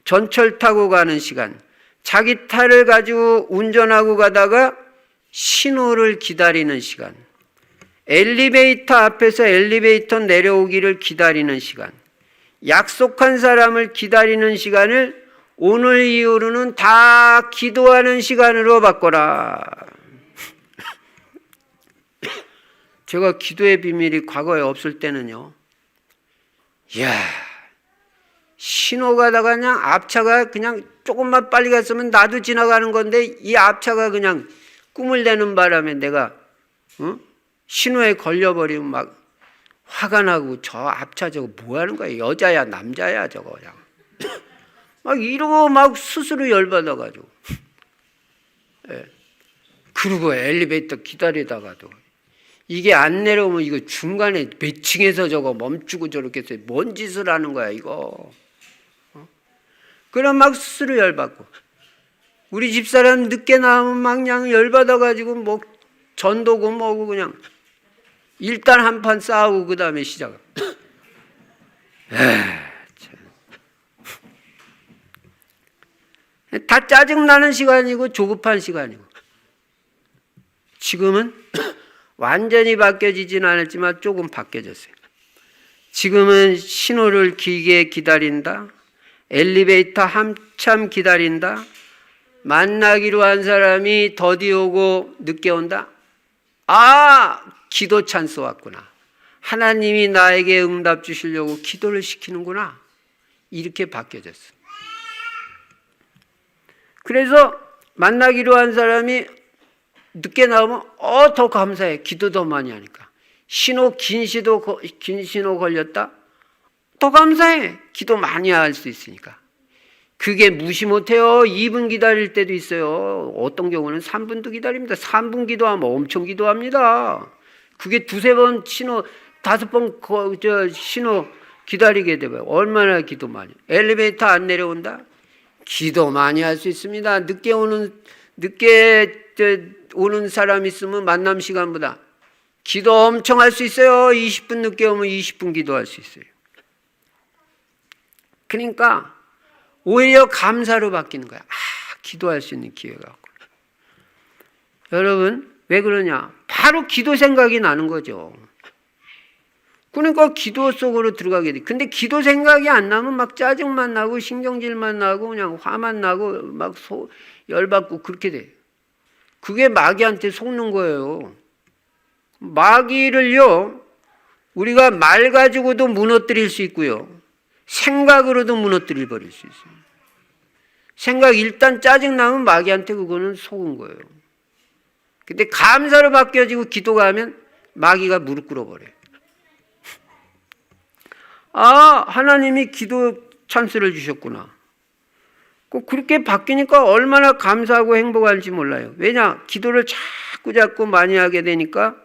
전철 타고 가는 시간, 자기 차를 가지고 운전하고 가다가 신호를 기다리는 시간, 엘리베이터 앞에서 엘리베이터 내려오기를 기다리는 시간, 약속한 사람을 기다리는 시간을 오늘 이후로는 다 기도하는 시간으로 바꿔라. 제가 기도의 비밀이 과거에 없을 때는요, 이야, 신호 가다가 그냥 앞차가 그냥 조금만 빨리 갔으면 나도 지나가는 건데 이 앞차가 그냥 꿈을 내는 바람에 내가 신호에 걸려버리면 막 화가 나고, 저 앞차 저거 뭐 하는 거야? 여자야 남자야 저거 그냥 막 이러고 막 스스로 열받아가지고 예. 그리고 엘리베이터 기다리다가도 이게 안 내려오면 이거 중간에 몇 층에서 저거 멈추고 저렇게 해서 뭔 짓을 하는 거야 이거. 그럼 막 스스로 열받고, 우리 집사람 늦게 나오면 막 그냥 열받아가지고 뭐 전도고 뭐고 그냥 일단 한판 싸우고 그 다음에 시작. 다 짜증나는 시간이고 조급한 시간이고. 지금은 완전히 바뀌어지진 않았지만 조금 바뀌어졌어요. 지금은 신호를 길게 기다린다, 엘리베이터 한참 기다린다, 만나기로 한 사람이 더디 오고 늦게 온다. 아, 기도 찬스 왔구나. 하나님이 나에게 응답 주시려고 기도를 시키는구나. 이렇게 바뀌어졌어. 그래서 만나기로 한 사람이 늦게 나오면 더 감사해. 기도 더 많이 하니까. 긴 신호 걸렸다? 더 감사해. 기도 많이 할 수 있으니까. 그게 무시 못해요. 2분 기다릴 때도 있어요. 어떤 경우는 3분도 기다립니다. 3분 기도하면 엄청 기도합니다. 그게 2-3번 신호, 5번 신호 기다리게 되면 얼마나 기도 많이. 엘리베이터 안 내려온다? 기도 많이 할 수 있습니다. 늦게 오는 사람 있으면 만남 시간보다 기도 엄청 할 수 있어요. 20분 늦게 오면 20분 기도할 수 있어요. 그러니까 오히려 감사로 바뀌는 거야. 기도할 수 있는 기회가 왔구나. 여러분, 왜 그러냐? 바로 기도 생각이 나는 거죠. 그러니까 기도 속으로 들어가게 돼. 근데 기도 생각이 안 나면 막 짜증만 나고 신경질만 나고 그냥 화만 나고 막 열받고 그렇게 돼. 그게 마귀한테 속는 거예요. 마귀를요, 우리가 말 가지고도 무너뜨릴 수 있고요, 생각으로도 무너뜨려 버릴 수 있어요. 생각 일단 짜증나면 마귀한테 그거는 속은 거예요. 근데 감사로 바뀌어지고 기도가 하면 마귀가 무릎 꿇어버려요. 하나님이 기도 찬스를 주셨구나. 꼭 그렇게 바뀌니까 얼마나 감사하고 행복한지 몰라요. 왜냐? 기도를 자꾸 많이 하게 되니까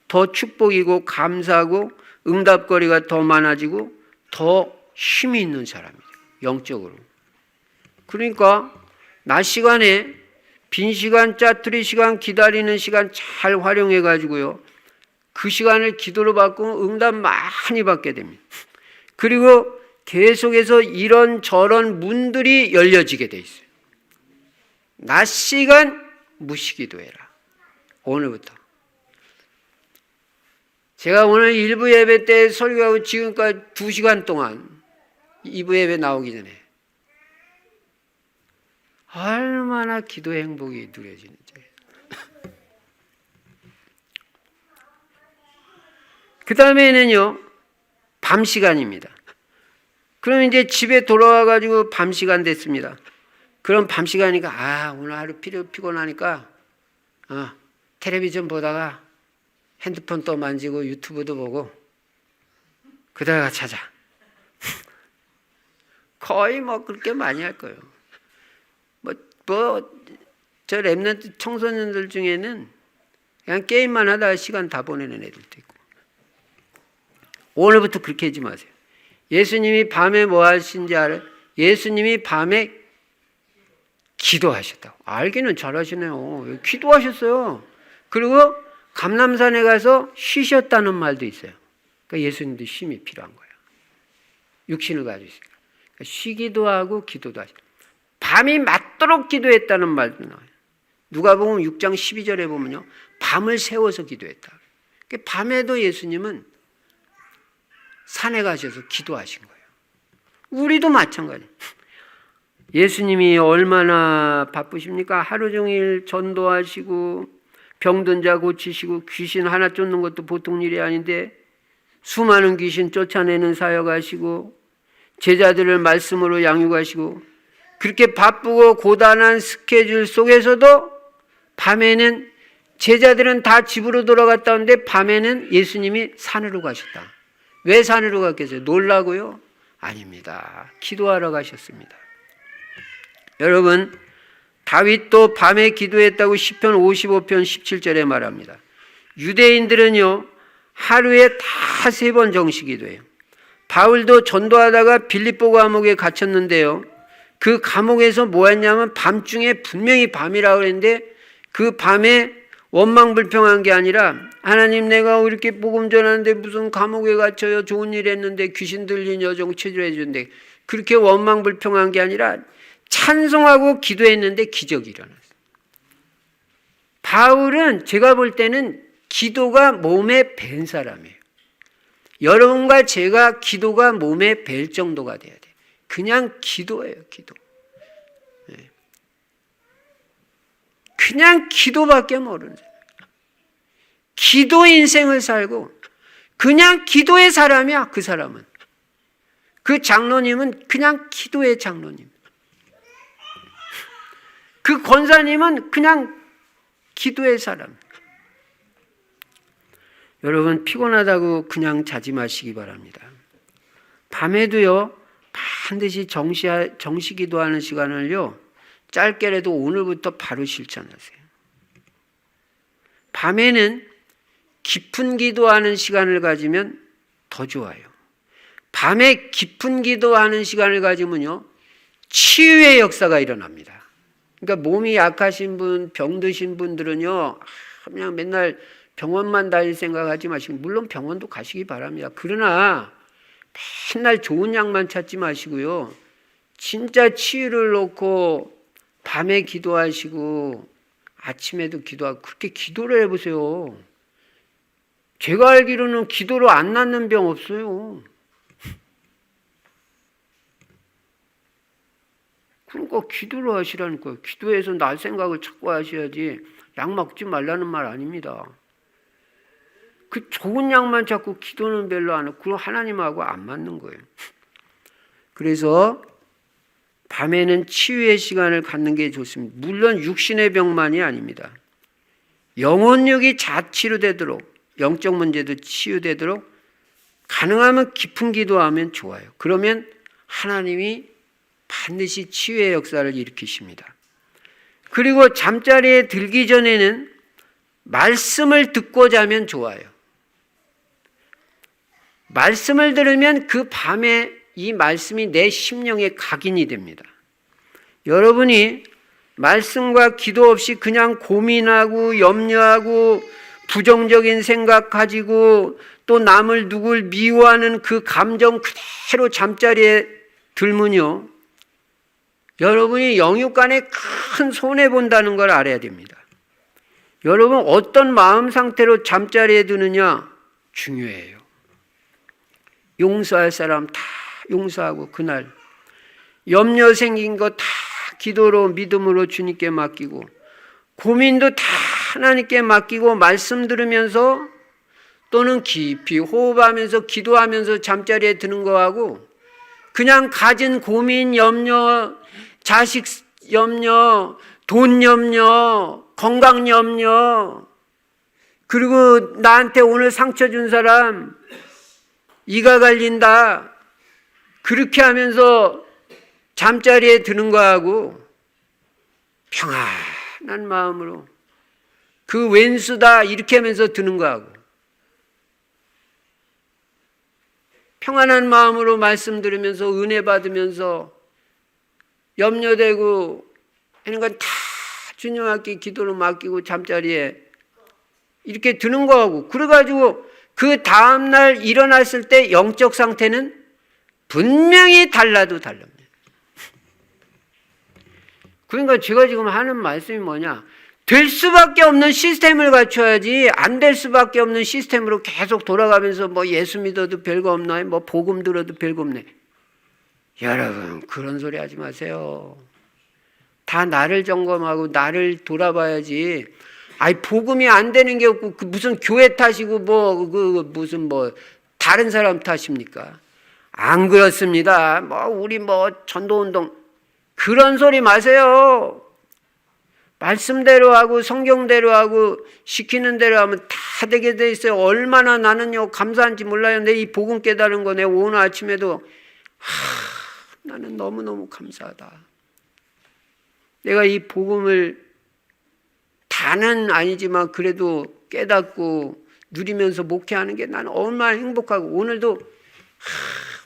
더 축복이고 감사하고 응답거리가 더 많아지고 더 힘이 있는 사람이 돼요. 영적으로. 그러니까 낮 시간에 빈 시간, 짜투리 시간, 기다리는 시간 잘 활용해 가지고요, 그 시간을 기도로 바꾸면 응답 많이 받게 됩니다. 그리고 계속해서 이런저런 문들이 열려지게 돼 있어요. 낮 시간 무시기도해라. 오늘부터. 제가 오늘 1부 예배 때 설교하고 지금까지 2시간 동안 2부 예배 나오기 전에 얼마나 기도 행복이 누려지는지. 그 다음에는요, 밤 시간입니다. 그럼 이제 집에 돌아와가지고 밤 시간 됐습니다. 그럼 밤 시간이니까, 오늘 하루 피곤하니까, 텔레비전 보다가 핸드폰 또 만지고 유튜브도 보고, 그러다가 자자. 거의 뭐 그렇게 많이 할 거예요. 저 랩런트 청소년들 중에는 그냥 게임만 하다가 시간 다 보내는 애들도 있고. 오늘부터 그렇게 하지 마세요. 예수님이 밤에 뭐 하신지 알아요? 예수님이 밤에 기도하셨다고. 알기는 잘하시네요. 기도하셨어요. 그리고 감람산에 가서 쉬셨다는 말도 있어요. 그러니까 예수님도 쉼이 필요한 거예요. 육신을 가지고 있으니까. 그러니까 쉬기도 하고 기도도 하시고. 밤이 맞도록 기도했다는 말도 나와요. 누가복음 6장 12절에 보면요. 밤을 새워서 기도했다. 그러니까 밤에도 예수님은 산에 가셔서 기도하신 거예요. 우리도 마찬가지예요. 예수님이 얼마나 바쁘십니까? 하루 종일 전도하시고 병든 자 고치시고 귀신 하나 쫓는 것도 보통 일이 아닌데 수많은 귀신 쫓아내는 사역하시고 제자들을 말씀으로 양육하시고 그렇게 바쁘고 고단한 스케줄 속에서도 밤에는 제자들은 다 집으로 돌아갔다는데 밤에는 예수님이 산으로 가셨다. 왜 산으로 갔겠어요? 놀라고요? 아닙니다. 기도하러 가셨습니다. 여러분, 다윗도 밤에 기도했다고 시편 55편 17절에 말합니다. 유대인들은요, 하루에 다 3번 정시 기도해요. 바울도 전도하다가 빌립보 감옥에 갇혔는데요. 그 감옥에서 뭐 했냐면 밤중에 분명히 밤이라고 그랬는데 그 밤에 원망불평한 게 아니라 하나님 내가 이렇게 복음 전하는데 무슨 감옥에 갇혀요. 좋은 일 했는데 귀신 들린 여종 치료해 주는데 그렇게 원망불평한 게 아니라 찬송하고 기도했는데 기적이 일어났어요. 바울은 제가 볼 때는 기도가 몸에 밴 사람이에요. 여러분과 제가 기도가 몸에 뵐 정도가 돼야 돼요. 그냥 기도예요, 기도. 그냥 기도밖에 모르는 사람. 기도 인생을 살고 그냥 기도의 사람이야, 그 사람은. 그 장로님은 그냥 기도의 장로님. 그 권사님은 그냥 기도의 사람. 여러분 피곤하다고 그냥 자지 마시기 바랍니다. 밤에도요 반드시 정시 기도하는 시간을요 짧게라도 오늘부터 바로 실천하세요. 밤에는 깊은 기도하는 시간을 가지면 더 좋아요. 밤에 깊은 기도하는 시간을 가지면요 치유의 역사가 일어납니다. 그러니까 몸이 약하신 분, 병드신 분들은요 그냥 맨날 병원만 다닐 생각하지 마시고 물론 병원도 가시기 바랍니다. 그러나 맨날 좋은 약만 찾지 마시고요. 진짜 치유를 놓고 밤에 기도하시고 아침에도 기도하고 그렇게 기도를 해보세요. 제가 알기로는 기도로 안 낫는 병 없어요. 그러니까 기도를 하시라는 거예요. 기도해서 날 생각을 자꾸 하셔야지 약 먹지 말라는 말 아닙니다. 그 좋은 약만 자꾸 기도는 별로 안 하고 그럼 하나님하고 안 맞는 거예요. 그래서 밤에는 치유의 시간을 갖는 게 좋습니다. 물론 육신의 병만이 아닙니다. 영혼력이 자치료되도록 영적 문제도 치유되도록 가능하면 깊은 기도하면 좋아요. 그러면 하나님이 반드시 치유의 역사를 일으키십니다. 그리고 잠자리에 들기 전에는 말씀을 듣고 자면 좋아요. 말씀을 들으면 그 밤에 이 말씀이 내 심령에 각인이 됩니다. 여러분이 말씀과 기도 없이 그냥 고민하고 염려하고 부정적인 생각 가지고 또 남을 누굴 미워하는 그 감정 그대로 잠자리에 들면요. 여러분이 영육간에 큰 손해본다는 걸 알아야 됩니다. 여러분 어떤 마음 상태로 잠자리에 드느냐 중요해요. 용서할 사람 다 용서하고 그날 염려 생긴 거 다 기도로 믿음으로 주님께 맡기고 고민도 다 하나님께 맡기고 말씀 들으면서 또는 깊이 호흡하면서 기도하면서 잠자리에 드는 거하고 그냥 가진 고민, 염려, 자식 염려, 돈 염려, 건강 염려 그리고 나한테 오늘 상처 준 사람 이가 갈린다 그렇게 하면서 잠자리에 드는 거하고 평안한 마음으로 그 왼수다 이렇게 하면서 드는 거하고 평안한 마음으로 말씀 들으면서 은혜 받으면서 염려되고 하는 건 다 주님 앞에 기도로 맡기고 잠자리에 이렇게 드는 거하고, 그래가지고 그 다음날 일어났을 때 영적 상태는 분명히 달라도 다릅니다. 그러니까 제가 지금 하는 말씀이 뭐냐, 될 수밖에 없는 시스템을 갖춰야지 안 될 수밖에 없는 시스템으로 계속 돌아가면서 뭐 예수 믿어도 별거 없나, 뭐 복음 들어도 별거 없네. 여러분 그런 소리 하지 마세요. 다 나를 점검하고 나를 돌아봐야지. 아이 복음이 안 되는 게 없고 그 무슨 교회 탓이고 무슨 다른 사람 탓입니까? 안 그렇습니다. 우리 전도운동 그런 소리 마세요. 말씀대로 하고 성경대로 하고 시키는 대로 하면 다 되게 돼 있어요. 얼마나 나는요 감사한지 몰라요. 내 이 복음 깨달은 거 내 오늘 아침에도 나는 너무너무 감사하다. 내가 이 복음을 다는 아니지만 그래도 깨닫고 누리면서 목회하는 게 나는 얼마나 행복하고, 오늘도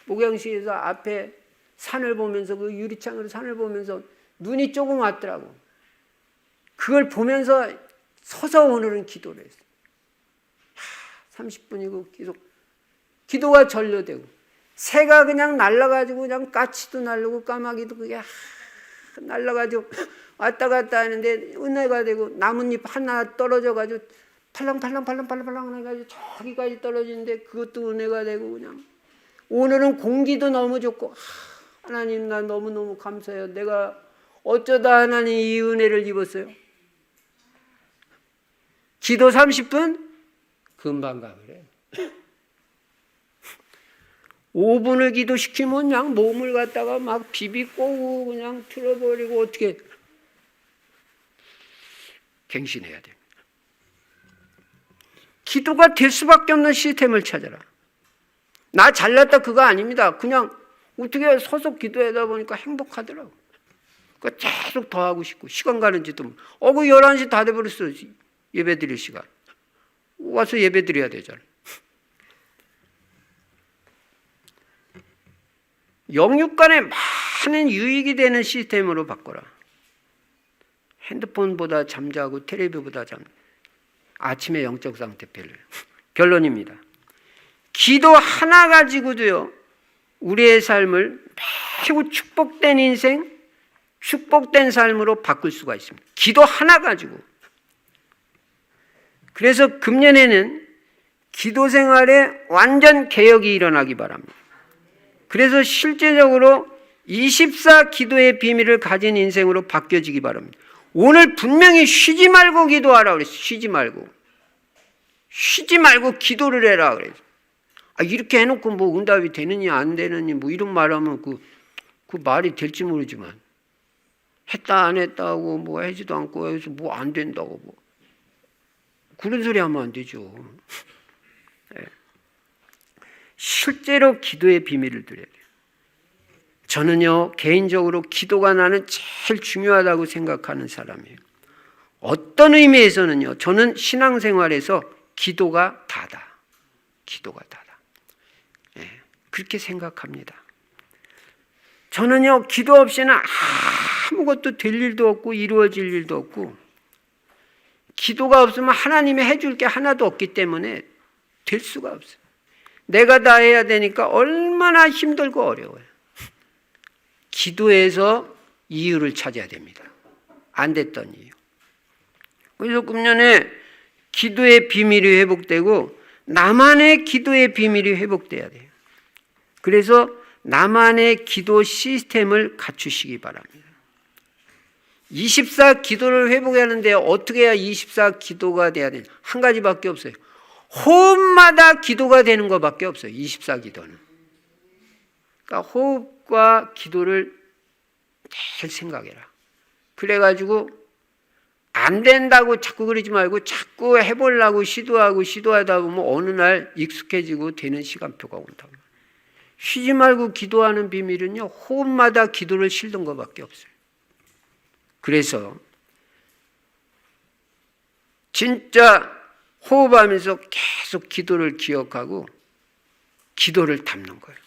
목양시에서 앞에 산을 보면서 그 유리창으로 산을 보면서 눈이 조금 왔더라고. 그걸 보면서 서서 오늘은 기도를 했어요. 30분이고 계속 기도가 전려되고, 새가 그냥 날아가지고 그냥 까치도 날르고 까마귀도 그게 날아가지고 왔다 갔다 하는데 은혜가 되고, 나뭇잎 하나 떨어져가지고 팔랑팔랑 해가지고 저기까지 떨어지는데 그것도 은혜가 되고, 그냥 오늘은 공기도 너무 좋고, 하나님 나 너무너무 감사해요. 내가 어쩌다 하나님 이 은혜를 입었어요. 기도 30분? 금방 가버려요. 5분을 기도시키면 그냥 몸을 갖다가 막 비비꼬고 그냥 틀어버리고, 어떻게 갱신해야 됩니다. 기도가 될 수밖에 없는 시스템을 찾아라. 나 잘났다 그거 아닙니다. 그냥 어떻게 서서 기도하다 보니까 행복하더라고. 그러니까 계속 더 하고 싶고, 시간 가는지도 그 11시 다 돼버렸어. 예배 드릴 시간. 와서 예배 드려야 되잖아. 영육간에 많은 유익이 되는 시스템으로 바꿔라. 핸드폰보다 잠자고 텔레비보다 아침에 영적 상태 별로. 결론입니다. 기도 하나 가지고도요 우리의 삶을 매우 축복된 인생, 축복된 삶으로 바꿀 수가 있습니다. 기도 하나 가지고. 그래서 금년에는 기도 생활에 완전 개혁이 일어나기 바랍니다. 그래서 실제적으로 24 기도의 비밀을 가진 인생으로 바뀌어지기 바랍니다. 오늘 분명히 쉬지 말고 기도하라 그랬어요. 쉬지 말고 기도를 해라 그랬어요. 이렇게 해놓고 응답이 되느니 안 되느니 이런 말하면 그 말이 될지 모르지만, 했다 안 했다고 하지도 않고 해서 안 된다고 그런 소리 하면 안 되죠. 네. 실제로 기도의 비밀을 드려야 돼요. 저는요 개인적으로 기도가 나는 제일 중요하다고 생각하는 사람이에요. 어떤 의미에서는요 저는 신앙생활에서 기도가 다다. 네, 그렇게 생각합니다. 저는요 기도 없이는 아무것도 될 일도 없고 이루어질 일도 없고, 기도가 없으면 하나님이 해줄 게 하나도 없기 때문에 될 수가 없어요. 내가 다 해야 되니까 얼마나 힘들고 어려워요. 기도해서 이유를 찾아야 됩니다. 안 됐던 이유. 그래서 금년에 기도의 비밀이 회복되고 나만의 기도의 비밀이 회복돼야 돼요. 그래서 나만의 기도 시스템을 갖추시기 바랍니다. 24 기도를 회복하는데 어떻게 해야 24 기도가 돼야 되냐? 한 가지밖에 없어요. 호흡마다 기도가 되는 것밖에 없어요. 24 기도는. 그러니까 호흡과 기도를 잘 생각해라. 그래가지고 안 된다고 자꾸 그러지 말고 자꾸 해보려고 시도하다 보면 어느 날 익숙해지고 되는 시간표가 온다고. 쉬지 말고 기도하는 비밀은요 호흡마다 기도를 실는 것밖에 없어요. 그래서 진짜 호흡하면서 계속 기도를 기억하고 기도를 담는 거예요.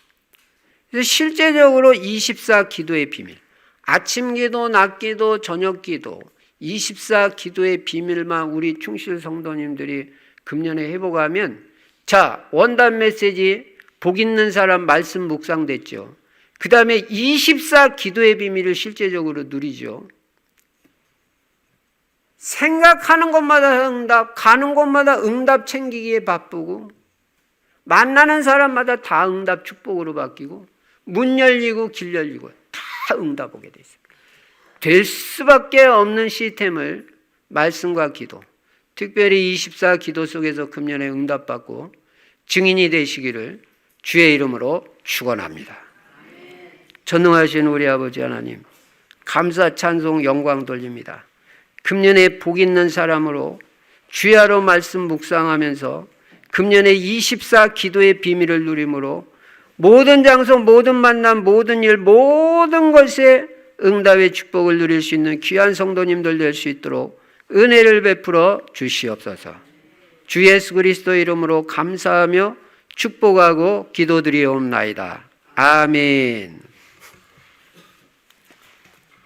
그래서 실제적으로 24 기도의 비밀, 아침 기도, 낮 기도, 저녁 기도, 24 기도의 비밀만 우리 충실 성도님들이 금년에 해보가면, 자, 원단 메시지 복 있는 사람 말씀 묵상됐죠. 그 다음에 24 기도의 비밀을 실제적으로 누리죠. 생각하는 곳마다 응답, 가는 곳마다 응답 챙기기에 바쁘고, 만나는 사람마다 다 응답 축복으로 바뀌고, 문 열리고 길 열리고 다 응답 오게 돼 있습니다. 될 수밖에 없는 시스템을 말씀과 기도, 특별히 24 기도 속에서 금년에 응답받고 증인이 되시기를 주의 이름으로 축원합니다. 전능하신 우리 아버지 하나님, 감사 찬송 영광 돌립니다. 금년에 복 있는 사람으로 주야로 말씀 묵상하면서 금년에 24 기도의 비밀을 누림으로 모든 장소, 모든 만남, 모든 일, 모든 것에 응답의 축복을 누릴 수 있는 귀한 성도님들 될 수 있도록 은혜를 베풀어 주시옵소서. 주 예수 그리스도 이름으로 감사하며 축복하고 기도드리옵나이다. 아멘.